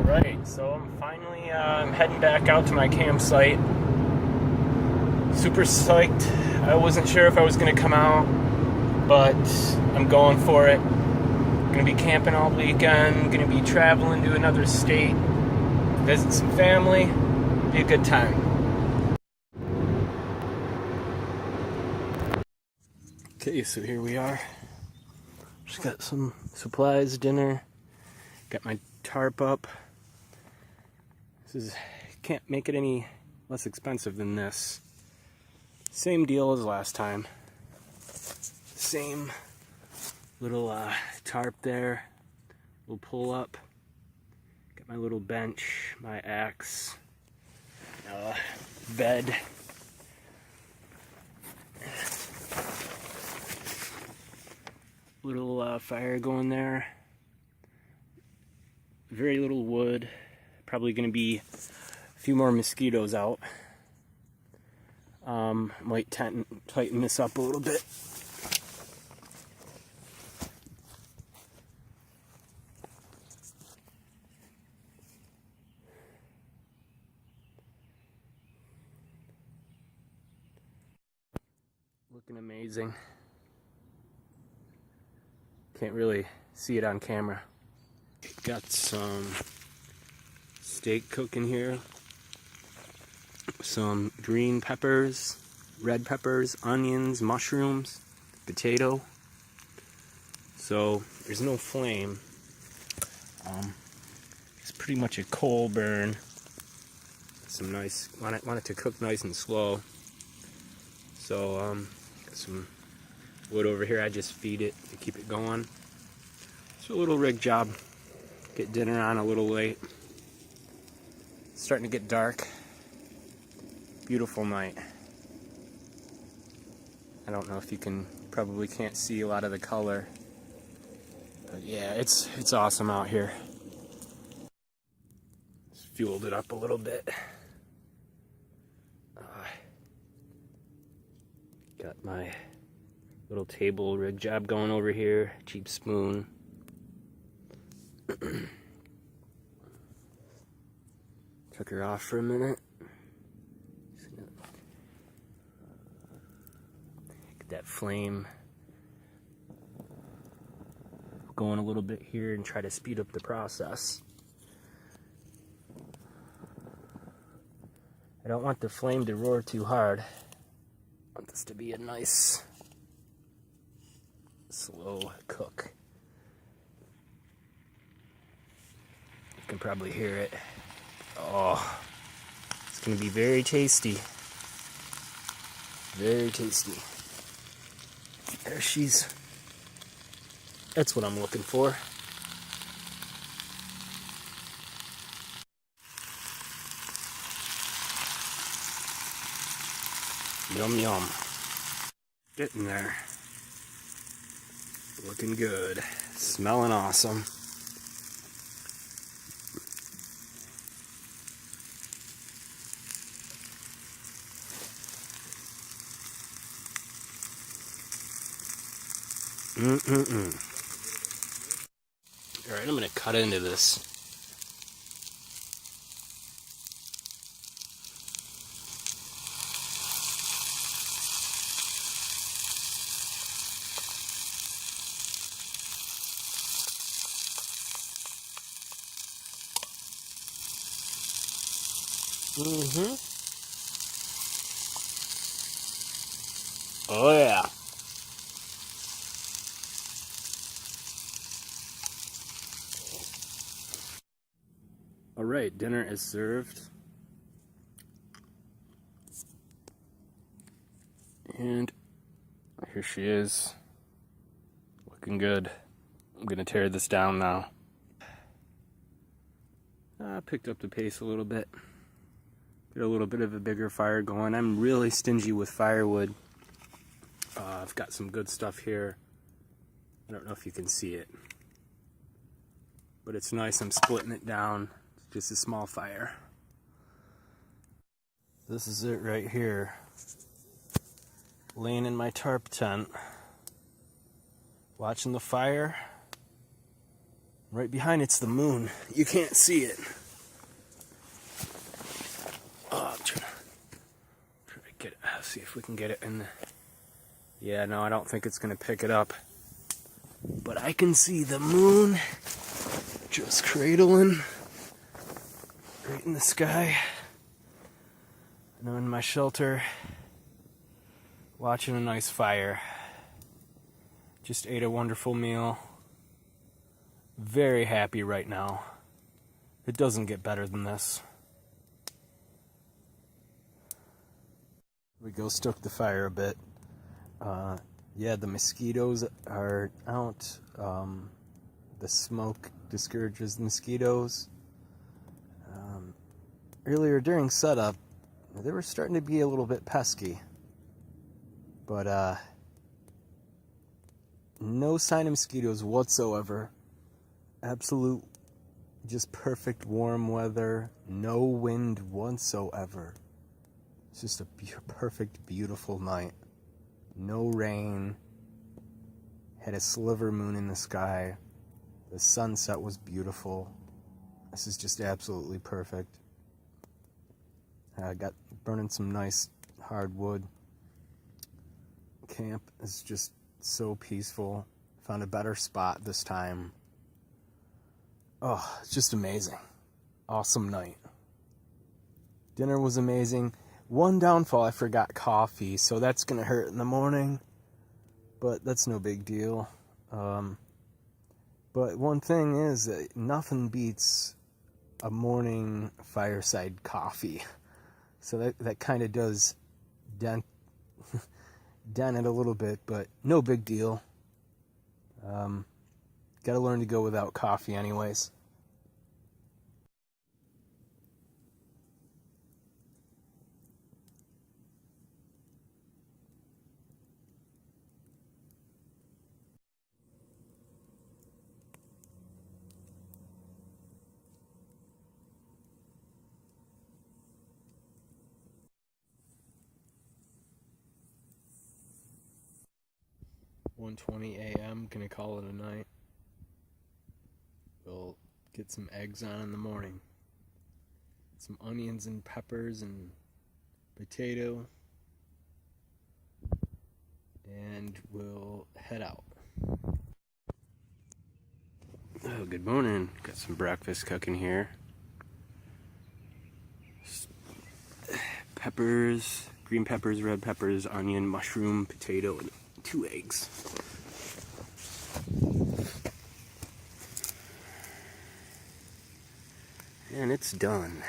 Alright, so I'm heading back out to my campsite. Super psyched. I wasn't sure if I was going to come out, but I'm going for it. Going to be camping all weekend, going to be traveling to another state, visit some family, be a good time. Okay, so here we are. Just got some supplies, dinner, got my tarp up. Can't make it any less expensive than this. Same deal as last time. Same little tarp there. Little pull up. Got my little bench, my axe, bed. Little fire going there. Very little wood. Probably going to be a few more mosquitoes out. Might tighten this up a little bit. Looking amazing. Can't really see it on camera. Got some steak cooking here. Some green peppers, red peppers, onions, mushrooms, potato. So there's no flame. It's pretty much a coal burn. Some nice, want it to cook nice and slow. So got some wood over here. I just feed it to keep it going. It's a little rig job. Get dinner on a little late. It's starting to get dark. Beautiful night. I don't know if you probably can't see a lot of the color. But yeah, it's awesome out here. Just fueled it up a little bit. Got my little table rig job going over here. Cheap spoon. Took her off for a minute. Get that flame going a little bit here and try to speed up the process. I don't want the flame to roar too hard. I want this to be a nice slow cook. You can probably hear it. Oh, it's going to be very tasty. Very tasty. There that's what I'm looking for. Yum yum. Getting there. Looking good. Smelling awesome. Alright, I'm going to cut into this. Oh yeah. Alright, dinner is served. And here she is. Looking good. I'm gonna tear this down now. I picked up the pace a little bit. Get a little bit of a bigger fire going. I'm really stingy with firewood. I've got some good stuff here. I don't know if you can see it, but it's nice. I'm splitting it down. It's just a small fire. This is it right here. Laying in my tarp tent, watching the fire, Right behind it's the moon. You can't see it. Oh, I'm trying to get it. See if we can get it in the... Yeah, no, I don't think it's going to pick it up. But I can see the moon just cradling right in the sky. And I'm in my shelter watching a nice fire. Just ate a wonderful meal. Very happy right now. It doesn't get better than this. We go stoke the fire a bit. Yeah, the mosquitoes are out. The smoke discourages the mosquitoes. Earlier during setup, they were starting to be a little bit pesky. But no sign of mosquitoes whatsoever. Absolute, just perfect warm weather. No wind whatsoever. It's just a perfect, beautiful night. No rain. Had a sliver moon in the sky. The sunset was beautiful. This is just absolutely perfect. I got burning some nice hardwood. Camp is just so peaceful. Found a better spot this time. Oh, it's just amazing. Awesome night. Dinner was amazing. One downfall, I forgot coffee, so that's gonna hurt in the morning, but that's no big deal. But one thing is that nothing beats a morning fireside coffee. So that kind of does dent it a little bit, but no big deal. Gotta learn to go without coffee anyways. $1:20 a.m. Gonna call it a night. We'll get some eggs on in the morning. Some onions and peppers and potato. And we'll head out. Oh, good morning. Got some breakfast cooking here. Peppers, green peppers, red peppers, onion, mushroom, potato, and 2 eggs. And it's done.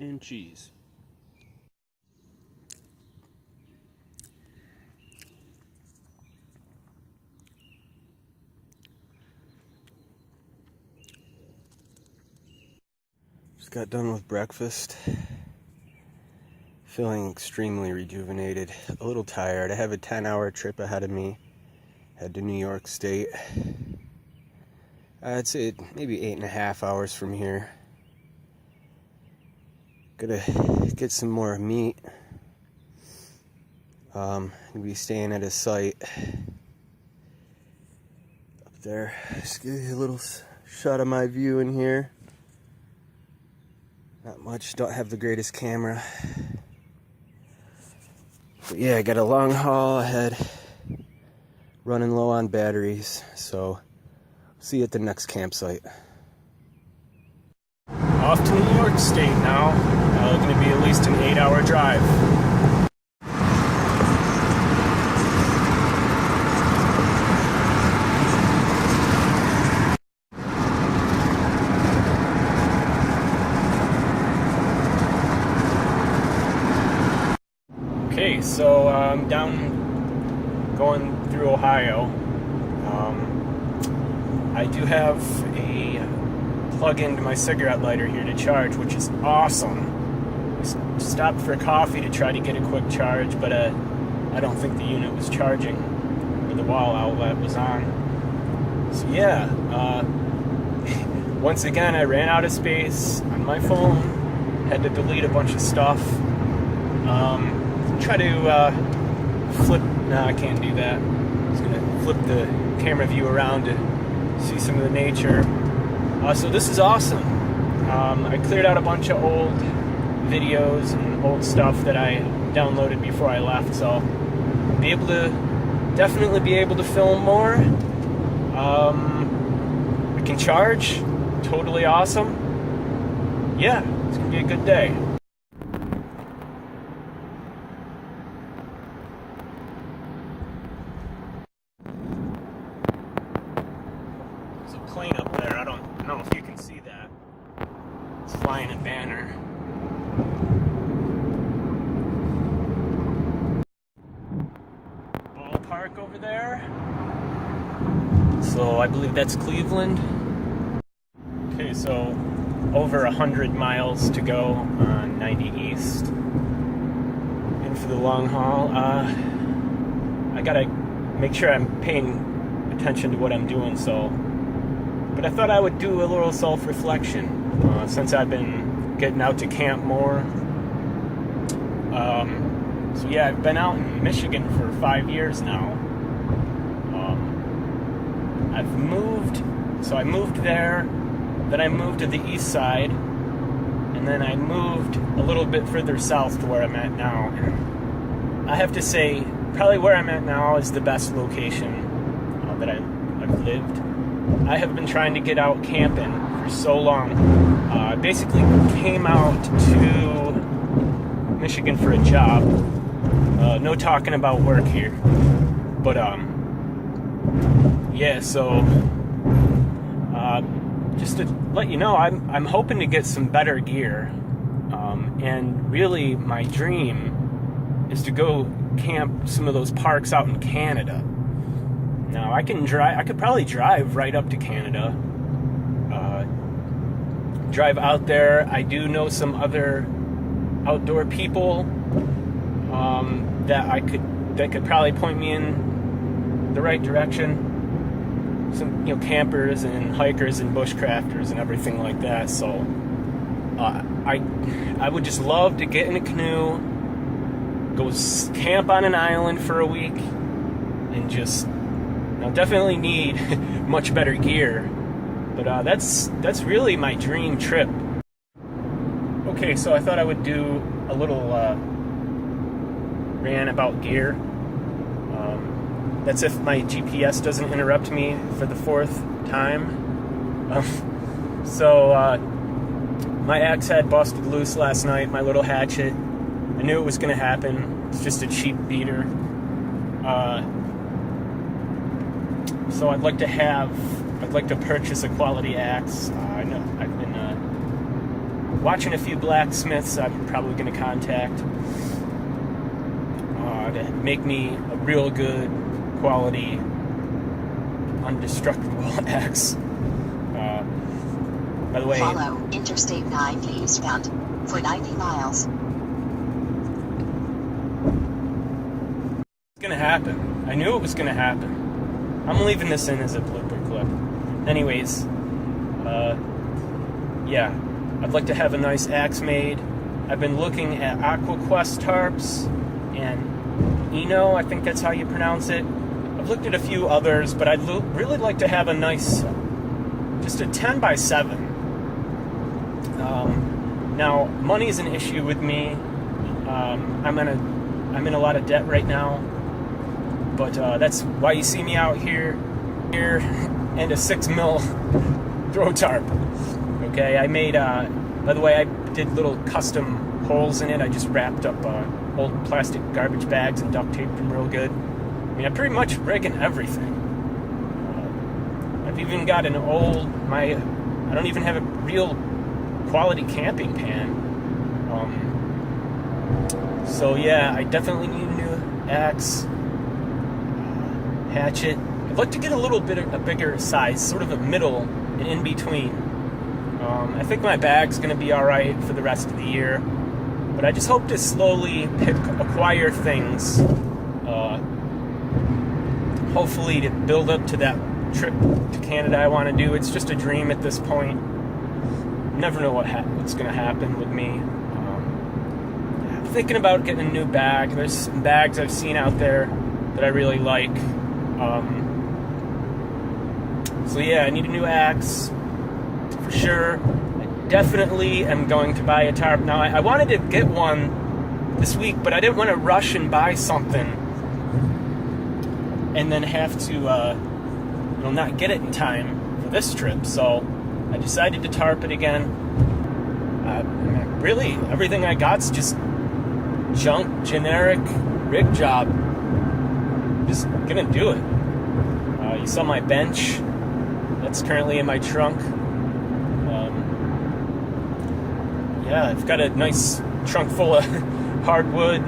And cheese. Just got done with breakfast. Feeling extremely rejuvenated. A little tired. I have a 10-hour trip ahead of me. Head to New York State. I'd say maybe 8.5 hours from here. Gotta get some more meat. Gonna be staying at a site up there. Just give you a little shot of my view in here. Not much, don't have the greatest camera. But yeah, I got a long haul ahead. Running low on batteries, so See you at the next campsite. Off to New York State now. Going to be at least an 8-hour drive. Okay, so I'm going through Ohio. I do have a plug-in to my cigarette lighter here to charge, which is awesome. I stopped for coffee to try to get a quick charge, but I don't think the unit was charging, or the wall outlet was on. So yeah, once again I ran out of space on my phone, had to delete a bunch of stuff. Try to flip, no, I can't do that. I'm just gonna flip the camera view around to see some of the nature. So this is awesome. I cleared out a bunch of old videos and old stuff that I downloaded before I left, so definitely be able to film more. I can charge, totally awesome. Yeah, it's gonna be a good day. There's a plane up there. I don't know if you can see that. It's flying a banner. Ballpark over there. So I believe that's Cleveland. Okay, so over 100 miles to go on 90 East. In for the long haul. I gotta make sure I'm paying attention to what I'm doing, but I thought I would do a little self-reflection since I've been getting out to camp more. So yeah, I've been out in Michigan for 5 years now. I moved there, then I moved to the east side, and then I moved a little bit further south to where I'm at now. I have to say, probably where I'm at now is the best location that I've lived. I have been trying to get out camping for so long. I basically came out to Michigan for a job. No talking about work here. But, yeah, so, just to let you know, I'm hoping to get some better gear. And really, my dream is to go camp some of those parks out in Canada. Now, I could probably drive right up to Canada. Drive out there. I do know some other outdoor people that could probably point me in the right direction. Some campers and hikers and bushcrafters and everything like that. So I would just love to get in a canoe, go camp on an island for a week, and just definitely need much better gear. But that's really my dream trip. Okay, so I thought I would do a little rant about gear. That's if my GPS doesn't interrupt me for the 4th time. My axe head busted loose last night, my little hatchet. I knew it was going to happen. It's just a cheap beater. So I'd like to purchase a quality axe. I know I've been watching a few blacksmiths I'm probably going to contact to make me a real good quality, indestructible axe. By the way, follow Interstate 90 eastbound for 90 miles. It's gonna happen. I knew it was gonna happen. I'm leaving this in as a blooper clip. Anyways, yeah, I'd like to have a nice axe made. I've been looking at AquaQuest tarps and Eno, I think that's how you pronounce it. I've looked at a few others, but I'd really like to have a nice, just a 10 by 7. Now, money's an issue with me. I'm in a lot of debt right now, but that's why you see me out here and a 6mm throw tarp. Okay, I made, by the way, I did little custom holes in it. I just wrapped up old plastic garbage bags and duct taped them real good. I mean, I'm pretty much rigging everything. I've even got an old, I don't even have a real quality camping pan. So yeah, I definitely need a new axe, hatchet. I'd like to get a little bit of a bigger size, sort of a middle and in between. I think my bag's going to be all right for the rest of the year, but I just hope to slowly acquire things, hopefully to build up to that trip to Canada I want to do. It's just a dream at this point. Never know what's going to happen with me. I'm thinking about getting a new bag. There's some bags I've seen out there that I really like. So yeah, I need a new axe for sure. I definitely am going to buy a tarp. Now, I wanted to get one this week, but I didn't want to rush and buy something and then have to not get it in time for this trip. So I decided to tarp it again. Really, everything I got's just junk, generic rig job. Just gonna do it. You saw my bench. That's currently in my trunk. Yeah, I've got a nice trunk full of hardwood,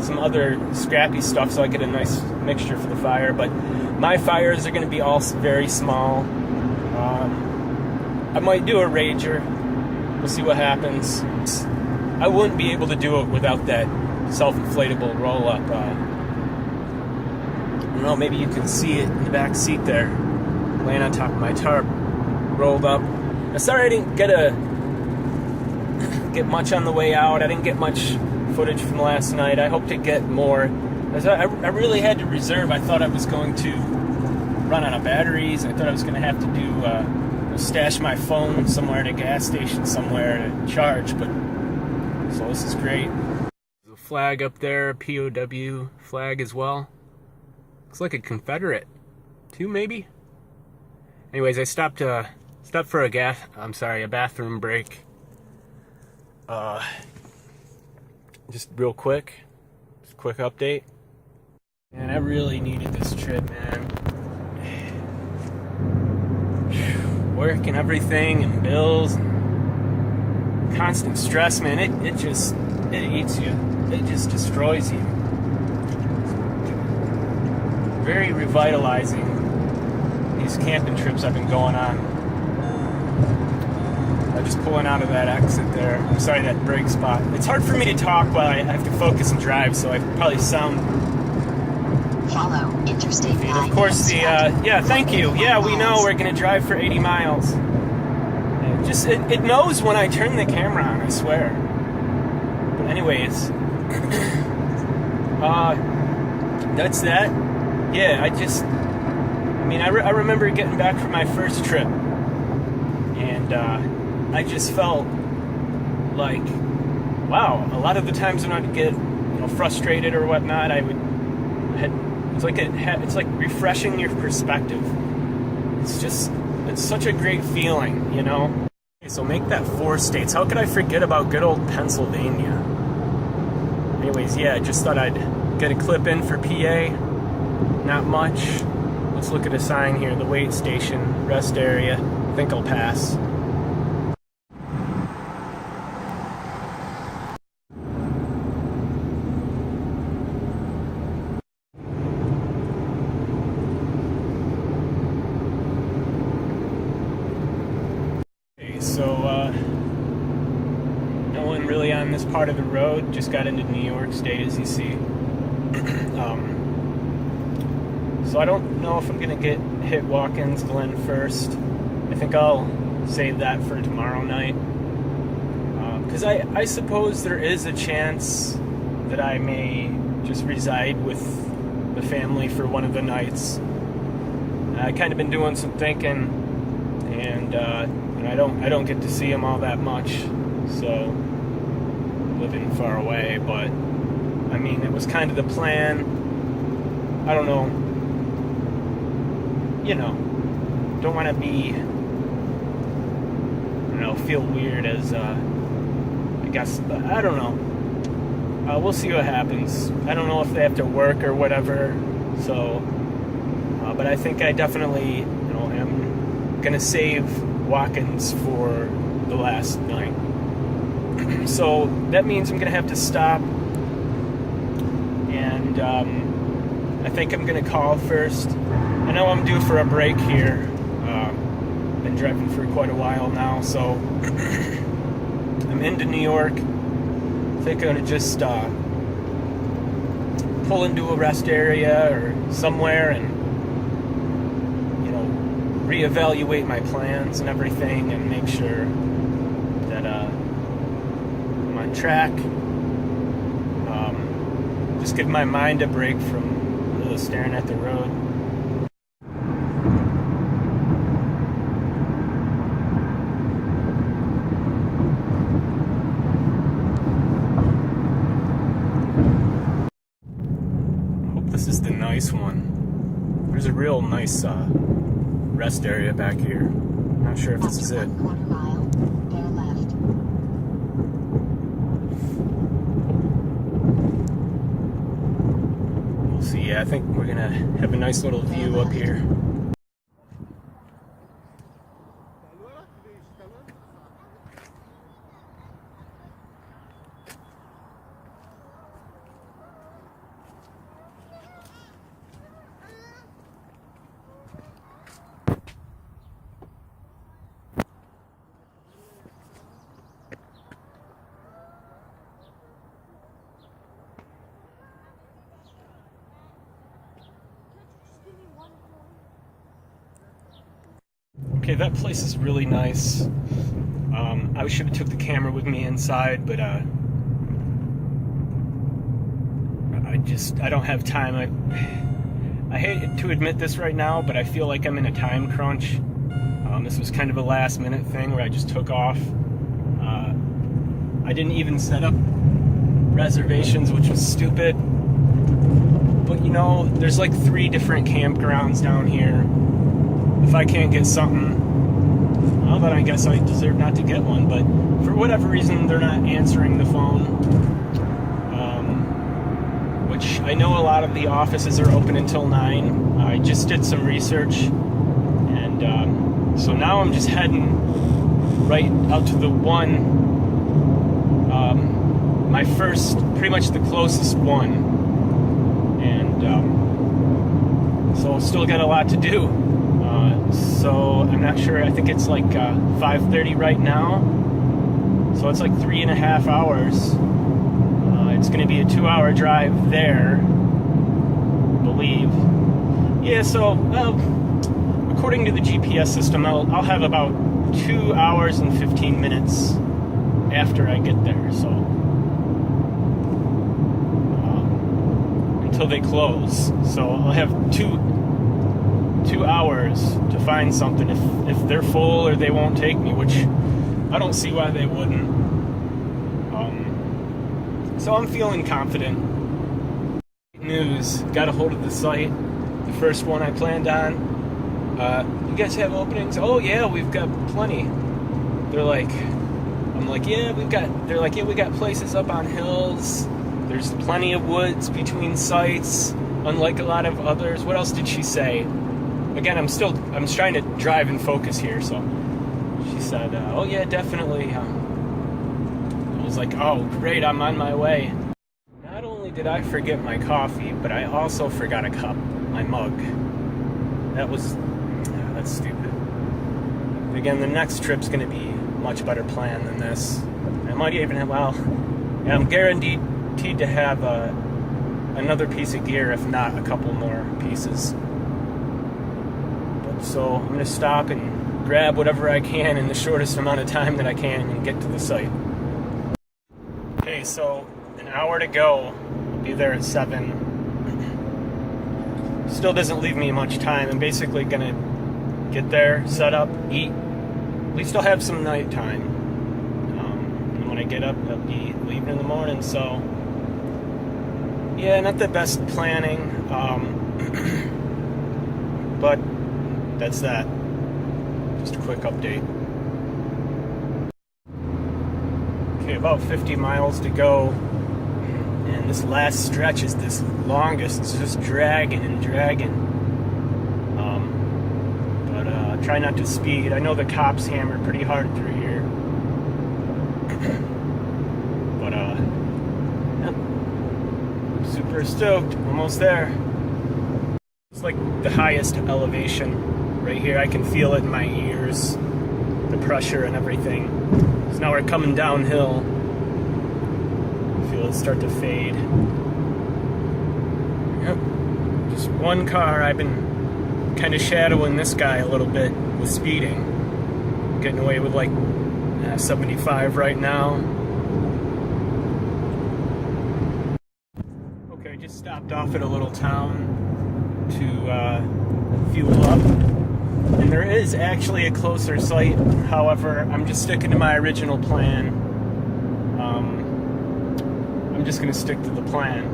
some other scrappy stuff, so I get a nice mixture for the fire. But my fires are going to be all very small. I might do a Rager. We'll see what happens. I wouldn't be able to do it without that self-inflatable roll-up. I don't know, maybe you can see it in the back seat there, laying on top of my tarp, rolled up. I'm sorry I didn't get much on the way out. I didn't get much footage from last night. I hope to get more. I really had to reserve. I thought I was going to run out of batteries. I thought I was going to have to do stash my phone somewhere at a gas station somewhere to charge. But so this is great. There's a flag up there, a POW flag as well. Looks like a Confederate too, maybe. Anyways, I stopped for a bathroom break. Just real quick, update. Man, I really needed this trip, man. Work and everything, and bills, and constant stress, man. It eats you. It just destroys you. Very revitalizing, these camping trips I've been going on. I'm just pulling out of that exit there. I'm sorry, that brake spot. It's hard for me to talk while I have to focus and drive, so I probably sound... Follow Interstate 9. Of course, yeah, thank you. Yeah, we know we're going to drive for 80 miles. It knows when I turn the camera on, I swear. But anyways, that's that. Yeah, I remember getting back from my first trip, and I just felt like, wow, a lot of the times when I'd get, frustrated or whatnot, it's like refreshing your perspective. It's such a great feeling, Okay, so make that 4 states. How could I forget about good old Pennsylvania? Anyways, yeah, I just thought I'd get a clip in for PA. Not much. Let's look at a sign here. The wait station, rest area. I think I'll pass. Okay, so no one really on this part of the road. Just got into New York State, as you see. So I don't know if I'm going to hit Watkins Glen first. I think I'll save that for tomorrow night. Because I suppose there is a chance that I may just reside with the family for one of the nights. I kind of been doing some thinking, and I don't get to see them all that much, so living far away. But I mean, it was kind of the plan. I don't know. don't want to be, feel weird as, I guess, I don't know. We'll see what happens. I don't know if they have to work or whatever, so, but I think I definitely, am gonna save Watkins for the last night. So that means I'm gonna have to stop, and I think I'm gonna call first. I know I'm due for a break here. Been driving for quite a while now, so I'm into New York. I think I'm gonna just pull into a rest area or somewhere and reevaluate my plans and everything and make sure that I'm on track. Just give my mind a break from really staring at the road. This is the nice one. There's a real nice rest area back here. Not sure if this is it. Quarter mile, bear left. We'll see. Yeah, I think we're gonna have a nice little view up here. Okay, that place is really nice. I should have took the camera with me inside, but I don't have time. I hate to admit this right now, but I feel like I'm in a time crunch. This was kind of a last minute thing where I just took off. I didn't even set up reservations, which was stupid. But there's like 3 different campgrounds down here. If I can't get something, well, then I guess I deserve not to get one. But for whatever reason, they're not answering the phone. Which I know a lot of the offices are open until 9. I just did some research, and so now I'm just heading right out to the one, my first, pretty much the closest one, and so still got a lot to do. So I'm not sure. I think it's like 5:30 right now. So it's like 3.5 hours. It's going to be a 2-hour drive there, I believe. Yeah. So according to the GPS system, I'll have about 2 hours and 15 minutes after I get there. So until they close. So I'll have two hours to find something if they're full or they won't take me, which I don't see why they wouldn't. So I'm feeling confident. News, got a hold of the site, the first one I planned on. You guys have openings? Oh yeah, we've got plenty. They're like, I'm like, yeah, they're like, yeah, we got places up on hills. There's plenty of woods between sites, unlike a lot of others. What else did she say? Again, I'm trying to drive and focus here, so she said, oh yeah, definitely. I was like, oh great, I'm on my way. Not only did I forget my coffee, but I also forgot a cup, my mug. That's stupid. Again, the next trip's gonna be much better planned than this. I might even have, I'm guaranteed to have another piece of gear, if not a couple more pieces. So I'm going to stop and grab whatever I can in the shortest amount of time that I can and get to the site. Okay, so an hour to go. I'll be there at 7. Still doesn't leave me much time. I'm basically going to get there, set up, eat. At least I'll have some night time. And when I get up, I'll be leaving in the morning. So, yeah, not the best planning. But that's that. Just a quick update. Okay, about 50 miles to go. And this last stretch is this longest. It's just dragging and dragging. But try not to speed. I know the cops hammer pretty hard through here. But yep. Super stoked. Almost there. It's like the highest elevation right here. I can feel it in my ears, the pressure and everything. So now we're coming downhill. Feel it start to fade. Yep. Just one car. I've been kind of shadowing this guy a little bit with speeding. Getting away with like 75 right now. Okay, just stopped off at a little town to fuel up. And there is actually a closer site. However, I'm just sticking to my original plan. I'm just going to stick to the plan.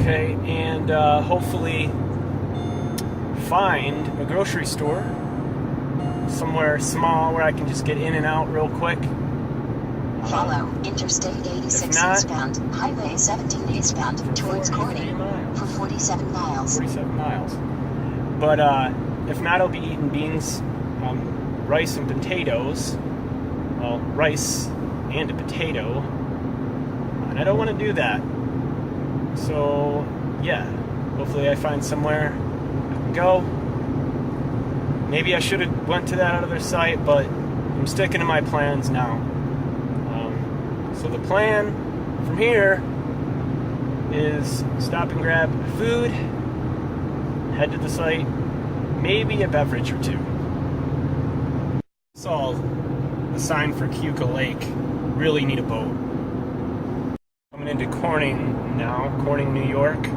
Okay, and hopefully find a grocery store somewhere small where I can just get in and out real quick. Follow Interstate 86 not, eastbound, Highway 17 eastbound towards Corning for 47 miles. 47 miles. But if not, I'll be eating beans, rice and potatoes. Well, rice and a potato. And I don't want to do that. So, yeah. Hopefully I find somewhere I can go. Maybe I should have went to that other site, but I'm sticking to my plans now. So the plan from here is stop and grab food, head to the site, maybe a beverage or two. Saw the sign for Keuka Lake. Really need a boat. Coming into Corning now, Corning, New York.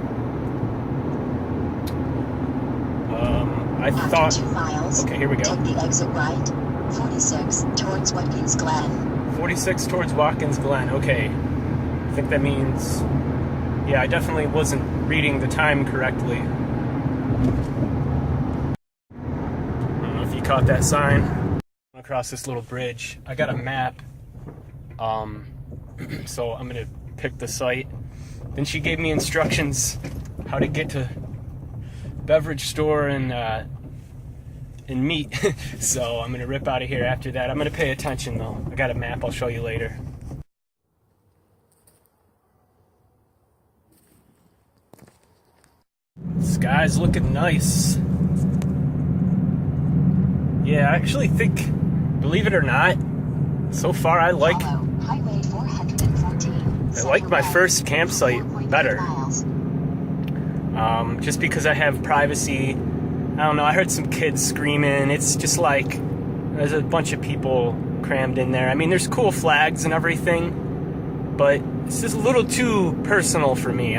I After thought. 2 miles, Okay, here we go. take the exit right, 46 towards Watkins Glen. 46 towards Watkins Glen. Okay. I think that means... Yeah, I definitely wasn't reading the time correctly. I don't know if you caught that sign. Across this little bridge. I got a map. So I'm going to pick the site. Then she gave me instructions how to get to beverage store and meat. So I'm gonna rip out of here after that. I'm gonna pay attention though. I got a map I'll show you later. The sky's looking nice. Yeah, I actually think, believe it or not, so far I like Highway 414. I like my first campsite better. Just because I have privacy. I don't know, I heard some kids screaming. It's just like, there's a bunch of people crammed in there. I mean, there's cool flags and everything, but it's just a little too personal for me.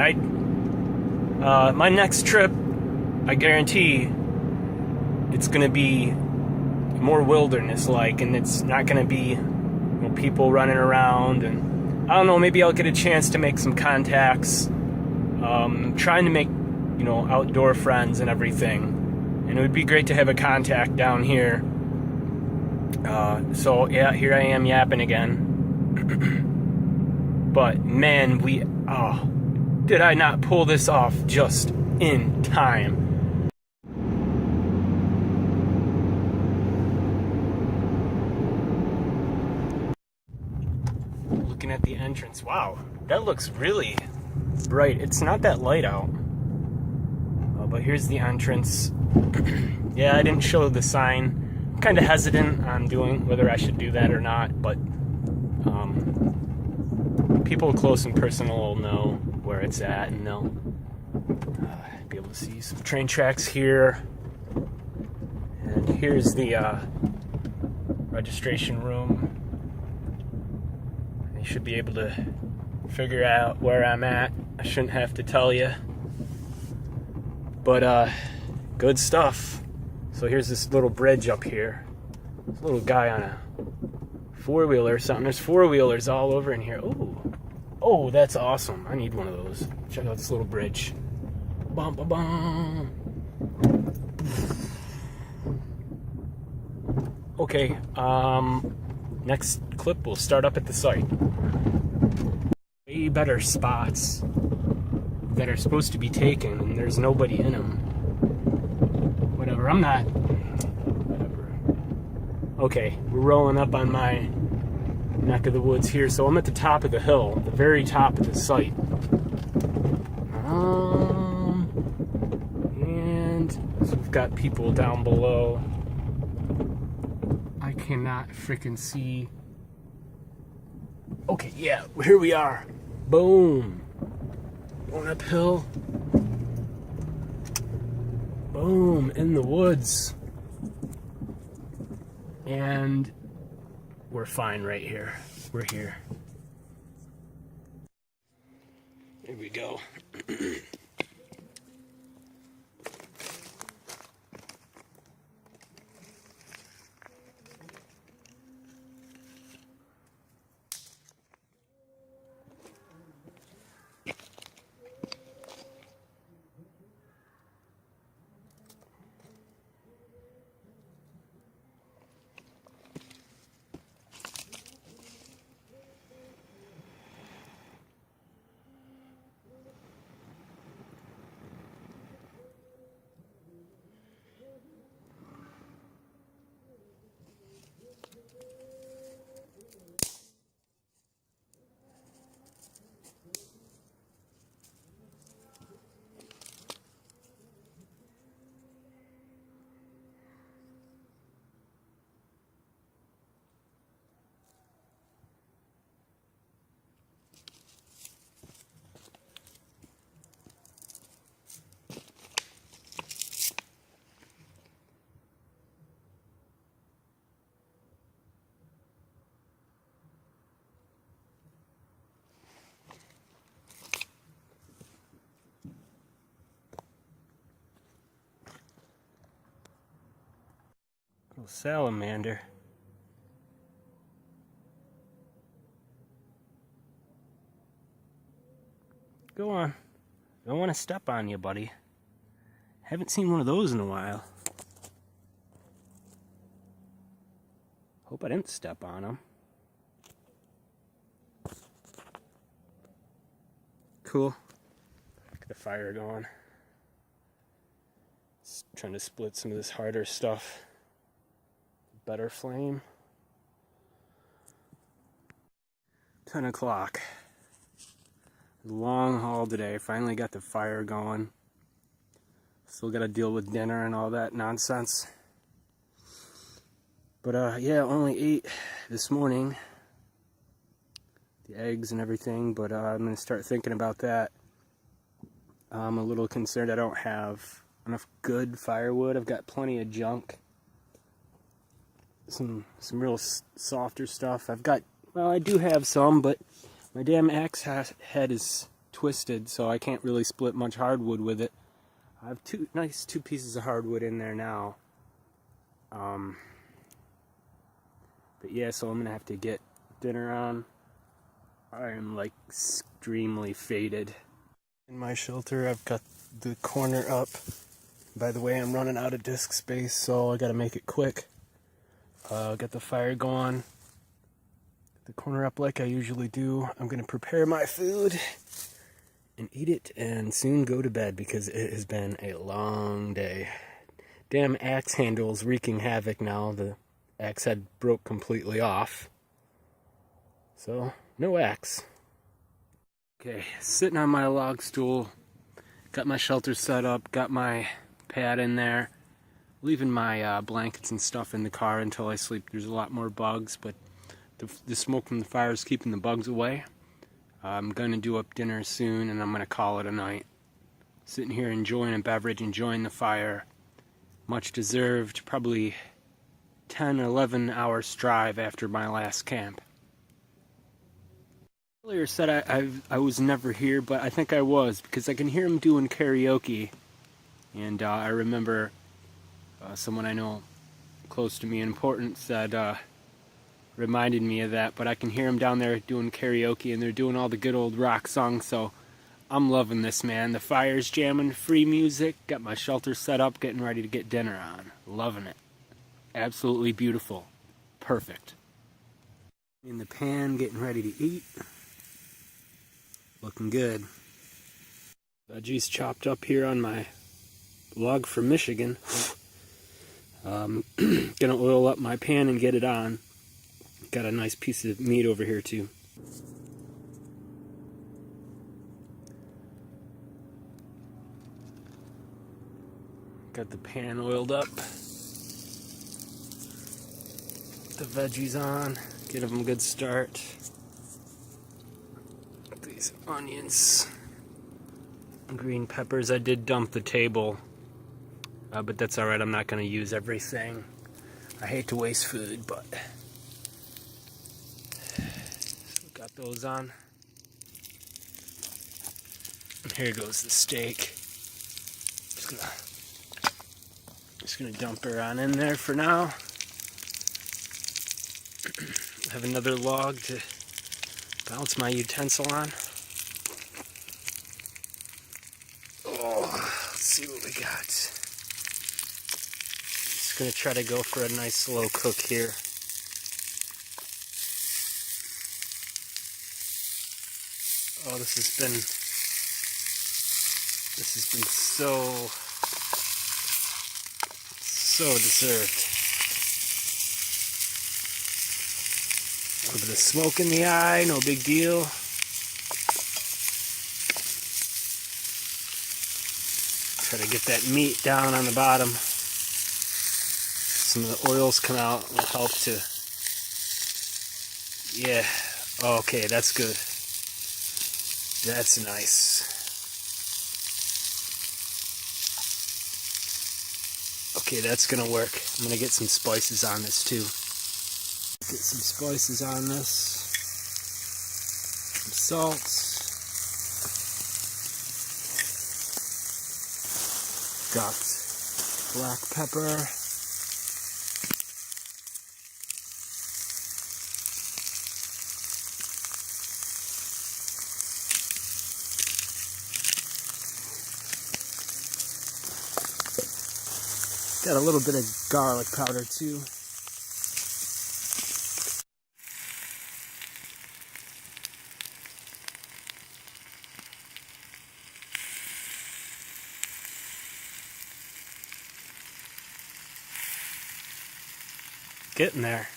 My next trip, I guarantee, it's gonna be more wilderness-like, and it's not gonna be people running around, and I don't know, maybe I'll get a chance to make some contacts. Trying to make, outdoor friends and everything. And it would be great to have a contact down here. So, yeah, here I am yapping again. But, man, did I not pull this off just in time. Looking at the entrance. Wow, that looks really bright. It's not that light out. But here's the entrance. Yeah, I didn't show the sign. I'm kind of hesitant on doing whether I should do that or not, but people close and personal will know where it's at, and they'll be able to see some train tracks here. And here's the registration room. You should be able to figure out where I'm at. I shouldn't have to tell you. But, good stuff. So here's this little bridge up here. There's a little guy on a four-wheeler or something. There's four-wheelers all over in here. Ooh. Oh, that's awesome. I need one of those. Check out this little bridge. Bum, bum, bum. Okay, next clip we'll start up at the site. Way better spots that are supposed to be taken, and there's nobody in them. Whatever, I'm not... Whatever. Okay, we're rolling up on my neck of the woods here, so I'm at the top of the hill, the very top of the site. And so we've got people down below. I cannot freaking see. Okay, yeah, here we are. Boom. Going uphill. Boom, in the woods. And we're fine right here. We're here. Here we go. Little salamander. Go on. I don't want to step on you, buddy. Haven't seen one of those in a while. Hope I didn't step on them. Cool. Get the fire going. Just trying to split some of this harder stuff. Better flame. 10 o'clock. Long haul today. Finally got the fire going. Still got to deal with dinner and all that nonsense. But yeah, only ate this morning. The eggs and everything, but I'm going to start thinking about that. I'm a little concerned I don't have enough good firewood. I've got plenty of junk. Some real softer stuff. I do have some, but my damn axe head is twisted, so I can't really split much hardwood with it. I have two pieces of hardwood in there now. But yeah, so I'm gonna have to get dinner on. I am like extremely faded. In my shelter, I've got the corner up. By the way, I'm running out of disk space, so I gotta make it quick. Got the fire going. The corner up like I usually do. I'm gonna prepare my food and eat it and soon go to bed because it has been a long day. Damn axe handle's wreaking havoc now. The axe head broke completely off. So, no axe. Okay, sitting on my log stool. Got my shelter set up. Got my pad in there. Leaving my blankets and stuff in the car until I sleep. There's a lot more bugs, but the smoke from the fire is keeping the bugs away. I'm going to do up dinner soon, and I'm going to call it a night. Sitting here enjoying a beverage, enjoying the fire. Much deserved, probably 10 or 11 hours drive after my last camp. Earlier said I was never here, but I think I was, because I can hear him doing karaoke. And I remember someone I know close to me, important, said, reminded me of that, but I can hear them down there doing karaoke, and they're doing all the good old rock songs, so I'm loving this, man. The fire's jamming, free music, got my shelter set up, getting ready to get dinner on. Loving it. Absolutely beautiful. Perfect. In the pan, getting ready to eat. Looking good. Veggies chopped up here on my log from Michigan. Gonna oil up my pan and get it on. Got a nice piece of meat over here too. Got the pan oiled up. The veggies on. Give them a good start. These onions. Green peppers. I did dump the table. But that's alright. I'm not going to use everything. I hate to waste food, but... So got those on. And here goes the steak. Just gonna dump her on in there for now. Have another log to bounce my utensil on. Oh, let's see what we got. Just gonna try to go for a nice slow cook here. Oh, this has been so deserved. A little bit of smoke in the eye, no big deal. Try to get that meat down on the bottom. Some of the oils come out, will help to... Yeah, okay, that's good. That's nice. Okay, that's gonna work. I'm gonna get some spices on this too. Get some spices on this. Some salt. Got black pepper. Got a little bit of garlic powder too. Getting there.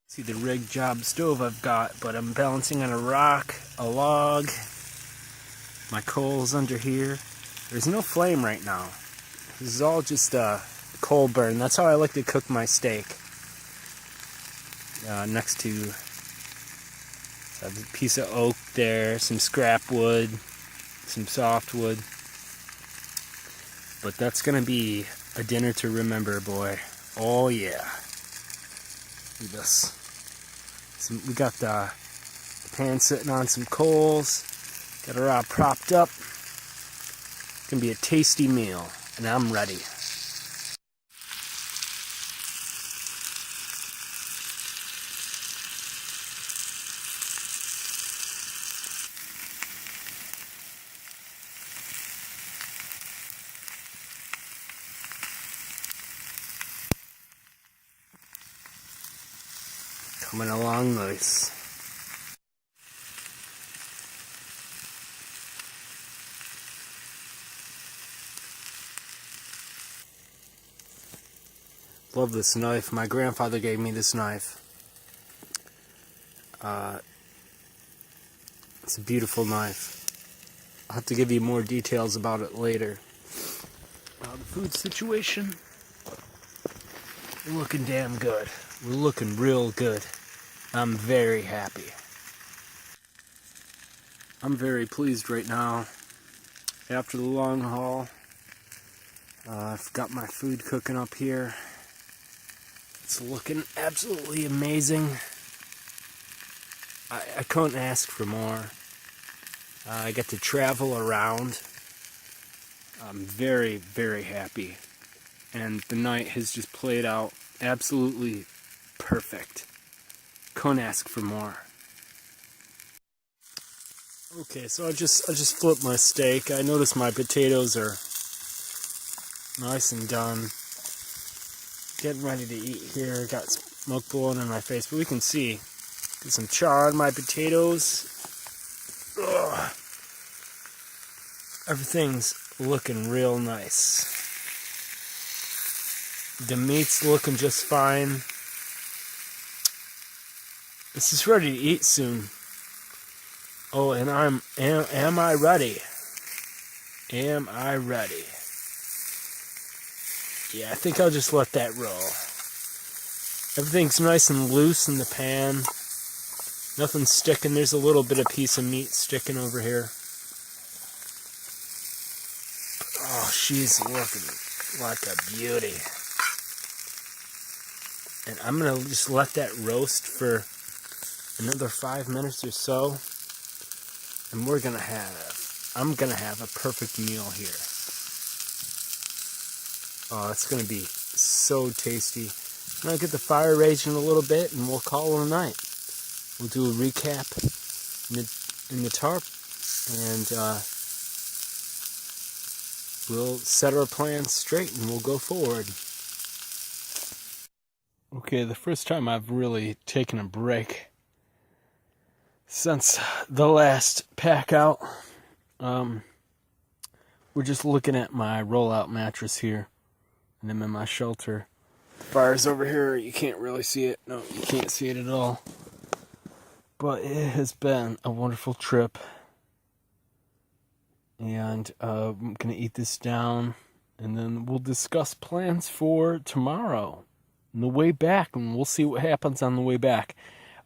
See the rig job stove I've got, but I'm balancing on a rock, a log, my coals under here. There's no flame right now. This is all just coal burn. That's how I like to cook my steak. Next to a piece of oak there, some scrap wood, some softwood. But that's gonna be a dinner to remember, boy. Oh yeah. Look at this. We got the pan sitting on some coals. Got her all propped up. Gonna be a tasty meal. And I'm ready. Coming along nice. Love this knife. My grandfather gave me this knife. It's a beautiful knife. I'll have to give you more details about it later. The food situation, we're looking damn good. We're looking real good. I'm very happy. I'm very pleased right now. After the long haul, I've got my food cooking up here. It's looking absolutely amazing. I couldn't ask for more. I get to travel around. I'm very, very happy. And the night has just played out absolutely perfect. Couldn't ask for more. Okay, so I just flipped my steak. I noticed my potatoes are nice and done. getting ready to eat here. Got smoke blowing in my face, but we can see. Get some char on my potatoes. Ugh. Everything's looking real nice. The meat's looking just fine. This is ready to eat soon. Oh, and am I ready? Am I ready? Yeah, I think I'll just let that roll. Everything's nice and loose in the pan. Nothing's sticking. There's a little bit of piece of meat sticking over here. Oh, she's looking like a beauty. And I'm going to just let that roast for another 5 minutes or so. And I'm going to have a perfect meal here. Oh, it's going to be so tasty. I'm going to get the fire raging a little bit and we'll call it a night. We'll do a recap in the tarp and we'll set our plans straight and we'll go forward. Okay, the first time I've really taken a break since the last pack out. We're just looking at my rollout mattress here. And I'm in my shelter. The fire's over here. You can't really see it. No, you can't see it at all. But it has been a wonderful trip. And I'm going to eat this down. And then we'll discuss plans for tomorrow. And the way back. And we'll see what happens on the way back.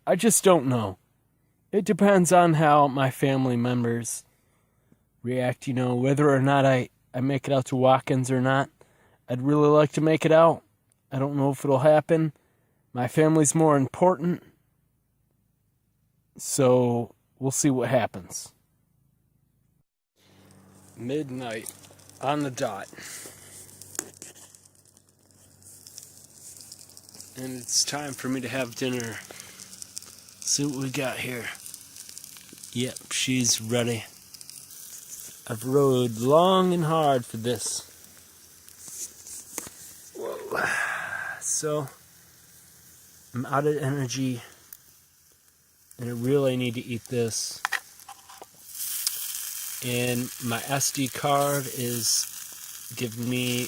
I just don't know. It depends on how my family members react. You know, whether or not I make it out to Watkins or not. I'd really like to make it out. I don't know if it'll happen. My family's more important. So we'll see what happens. Midnight on the dot. And it's time for me to have dinner. See what we got here. Yep, she's ready. I've rode long and hard for this. Whoa. So, I'm out of energy. And I really need to eat this. And my SD card is giving me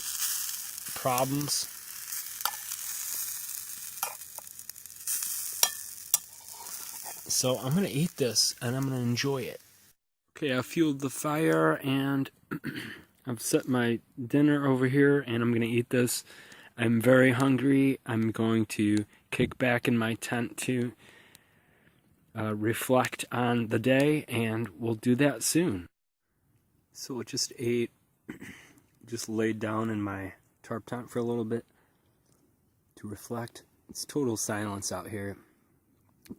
problems. So I'm going to eat this and I'm going to enjoy it. Okay, I fueled the fire and I've set my dinner over here and I'm going to eat this. I'm very hungry. I'm going to kick back in my tent to reflect on the day, and we'll do that soon. So I just ate, just laid down in my tarp tent for a little bit to reflect. It's total silence out here.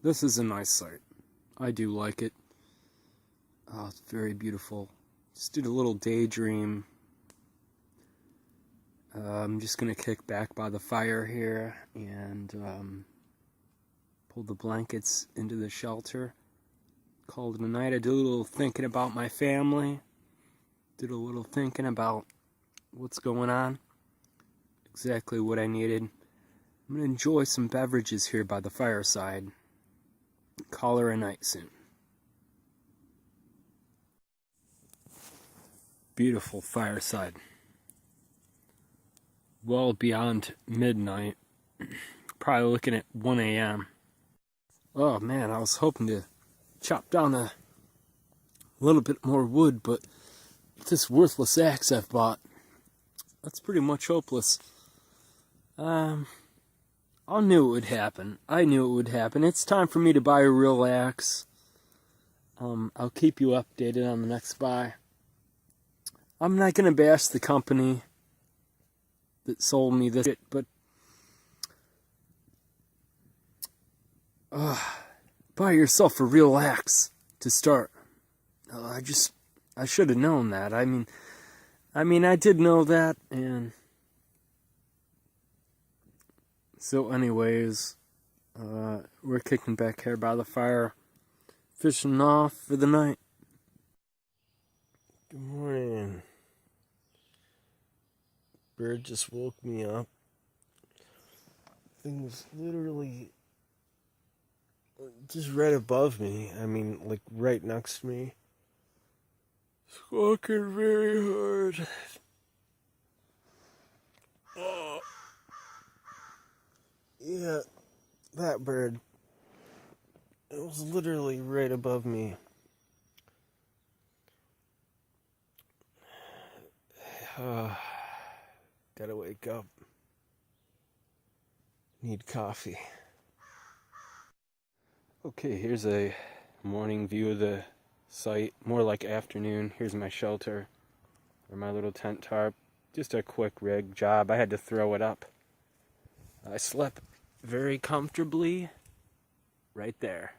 This is a nice sight. I do like it. Oh, it's very beautiful. Just did a little daydream. I'm just going to kick back by the fire here and pull the blankets into the shelter. Called it a night. I did a little thinking about my family. Did a little thinking about what's going on. Exactly what I needed. I'm going to enjoy some beverages here by the fireside. Call her a night soon. Beautiful fireside. Well beyond midnight. Probably looking at 1 a.m. Oh man, I was hoping to chop down a little bit more wood, but this worthless axe I've bought, that's pretty much hopeless. I knew it would happen. I knew it would happen. It's time for me to buy a real axe. I'll keep you updated on the next buy. I'm not gonna bash the company that sold me this shit, but buy yourself a real axe to start. I should have known that. I mean, I did know that, and so anyways, we're kicking back here by the fire, fishing off for the night. Good morning. Bird just woke me up. thing was literally just right above me. I mean, like right next to me. Squawking very hard. Oh. Yeah, that bird. It was literally right above me. Gotta wake up. Need coffee. Okay, here's a morning view of the site, more like afternoon. Here's my shelter, or my little tent tarp. Just a quick rig job. I had to throw it up. I slept very comfortably right there.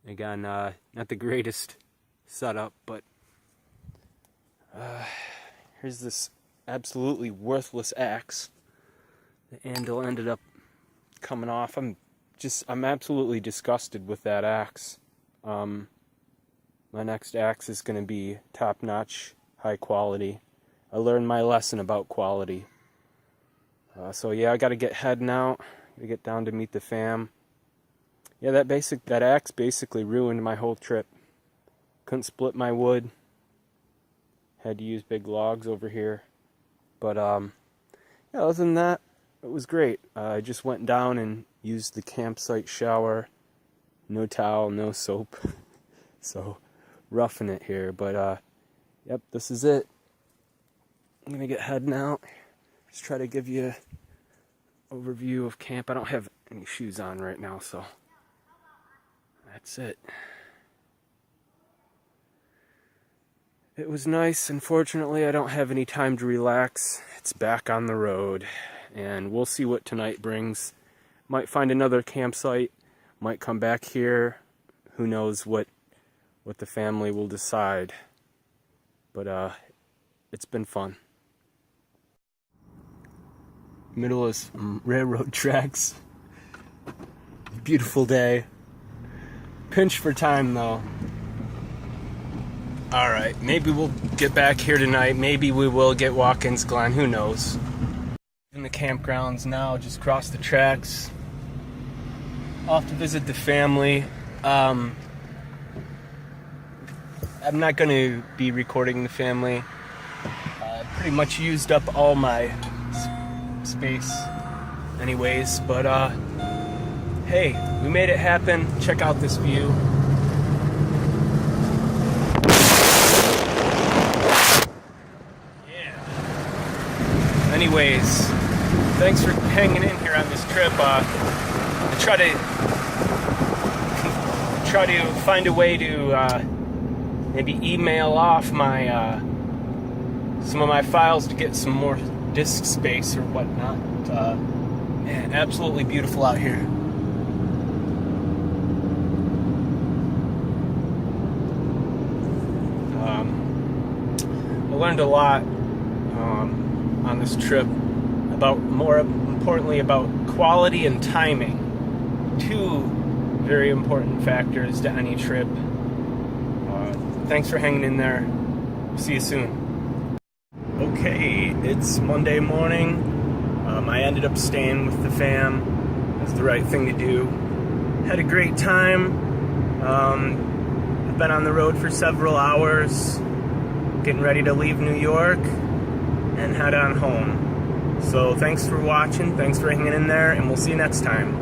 Again, not the greatest setup, but here's this absolutely worthless axe. The handle ended up coming off. I'm absolutely disgusted with that axe. My next axe is going to be top-notch, high quality. I learned my lesson about quality. So yeah, I got to get heading out. Got to get down to meet the fam. Yeah, that axe basically ruined my whole trip. Couldn't split my wood. Had to use big logs over here. But yeah, other than that, it was great. I just went down and used the campsite shower. No towel, no soap. So, roughing it here. But, yep, this is it. I'm going to get heading out. Just try to give you an overview of camp. I don't have any shoes on right now, so that's it. It was nice. Unfortunately, I don't have any time to relax. It's back on the road. And we'll see what tonight brings. Might find another campsite. Might come back here. Who knows what the family will decide. But it's been fun. Middle of some railroad tracks. Beautiful day. Pinch for time though. Alright, maybe we'll get back here tonight. Maybe we will get Watkins Glen. Who knows? In the campgrounds now, just cross the tracks. Off to visit the family. I'm not going to be recording the family. Pretty much used up all my space anyways, but hey, we made it happen. Check out this view. Yeah. Anyways, thanks for hanging in here on this trip. I try to find a way to maybe email off my some of my files to get some more disk space or whatnot. Man, absolutely beautiful out here. I learned a lot on this trip about, more importantly, about quality and timing. Two very important factors to any trip. Thanks for hanging in there. See you soon. Okay, it's Monday morning. I ended up staying with the fam. That's the right thing to do. Had a great time. I've been on the road for several hours, getting ready to leave New York and head on home. So thanks for watching, thanks for hanging in there, and we'll see you next time.